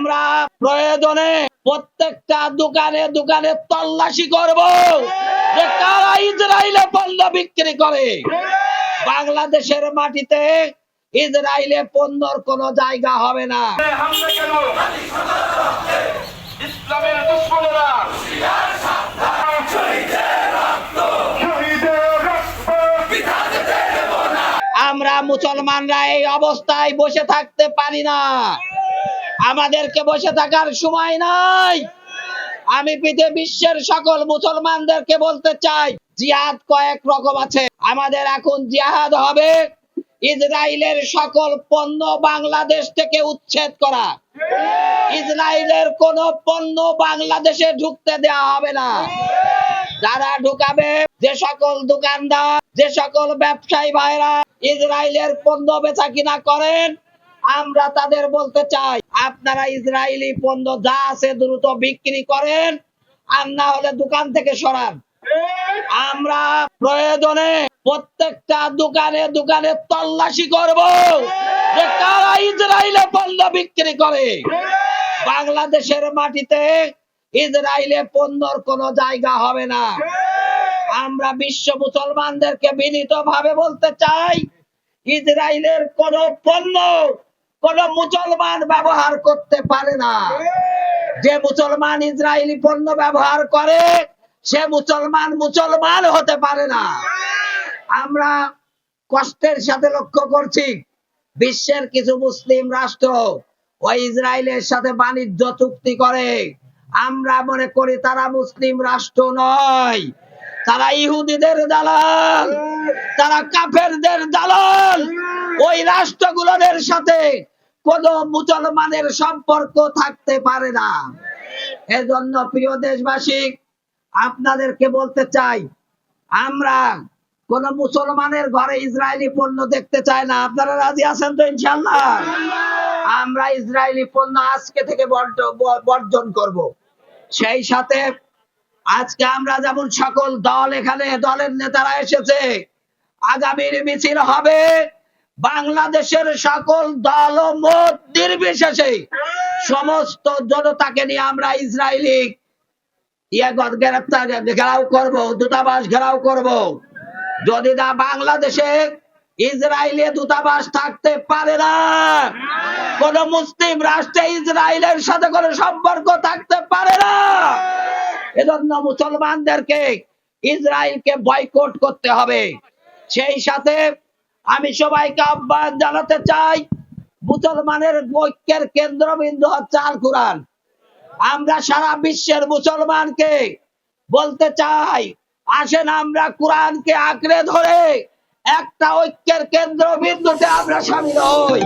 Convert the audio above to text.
আমরা প্রয়োজনে প্রত্যেকটা দোকানে দোকানে তল্লাশি করব যে কারা ইসরায়েলে পণ্য বিক্রি করে। বাংলাদেশের মাটিতে ইসরায়েলে পণ্যর কোনো জায়গা হবে না। ইসলামের দুশমনেরা আমরা মুসলমানরা এই অবস্থায় বসে থাকতে পারি না। আমাদেরকে বসে থাকার সময় নাই। আমি বিশ্বের সকল মুসলমানদেরকে বলতে চাই, জিহাদ কয়েক রকম আছে। আমাদের এখন জিহাদ হবে ইসরায়েলের সকল পণ্য বাংলাদেশ থেকে উচ্ছেদ করা। ইসরায়েলের কোন পণ্য বাংলাদেশে ঢুকতে দেওয়া হবে না। যারা ঢুকাবে, যে সকল দোকানদার, যে সকল ব্যবসায়ী ভাইরা ইসরায়েলের পণ্য বেচা কিনা করেন, আমরা তাদের বলতে চাই, আপনারা ইসরায়েলি পণ্য যা আছে দ্রুত বিক্রি করেন, আর না হলে দোকান থেকে সরান। আমরা প্রয়োজনে প্রত্যেকটা দোকানে দোকানে তল্লাশি করব যে কারা ইসরায়েলে পণ্য বিক্রি করে। বাংলাদেশের মাটিতে ইসরায়েলে পণ্যর কোনো জায়গা হবে না। আমরা বিশ্ব মুসলমানদেরকে বিনীতভাবে বলতে চাই, ইসরায়েলের কোন পণ্য কোন মুসলমান ব্যবহার করতে পারে না। যে মুসলমান ইসরায়েলি পণ্য ব্যবহার করে সে মুসলমান হতে পারে না। আমরা কষ্টের সাথে লক্ষ্য করছি, বিশ্বের কিছু মুসলিম রাষ্ট্র ওই ইসরায়েলের সাথে বাণিজ্য চুক্তি করে। আমরা মনে করি তারা মুসলিম রাষ্ট্র নয়, তারা ইহুদিদের দালাল, তারা কাফেরদের দালাল। ওই রাষ্ট্রগুলোর সাথে কোন মুসলমানের সম্পর্ক থাকতে পারে না। এজন্য প্রিয় দেশবাসী, আপনাদেরকে বলতে চাই, আমরা কোন মুসলমানের ঘরে ইসরায়েলি পণ্য দেখতে চাই না। আপনারা রাজি আছেন তো? ইনশাআল্লাহ আমরা ইসরায়েলি পণ্য আজকে থেকে বর্জন করব। সেই সাথে আজকে আমরা যেমন সকল দল, এখানে দলের নেতারা এসেছে, আগামীর মিছিল হবে বাংলাদেশের সকল দল ও মত নির্বিশেষে সমস্ত জনতাকে নিয়ে আমরা ইসরায়েলি ঘেরাও করব, দূতাবাস ঘেরাও করব। যদি না বাংলাদেশে ইসরায়েলে দূতাবাস থাকতে পারে না, কোন মুসলিম রাষ্ট্রে ইসরায়েলের সাথে কোনো সম্পর্ক থাকতে পারে না। এজন্য মুসলমানদেরকে ইসরায়েলকে বয়কট করতে হবে। সেই সাথে আমি সবাইকে আহ্বান জানাতে চাই, মুসলমানের ঐক্যের কেন্দ্রবিন্দু হচ্ছে আল কোরআন। আমরা সারা বিশ্বের মুসলমানকে বলতে চাই, আসেন আমরা কোরআনকে আঁকড়ে ধরে একটা ঐক্যের কেন্দ্রবিন্দুতে আমরা শামিল হই।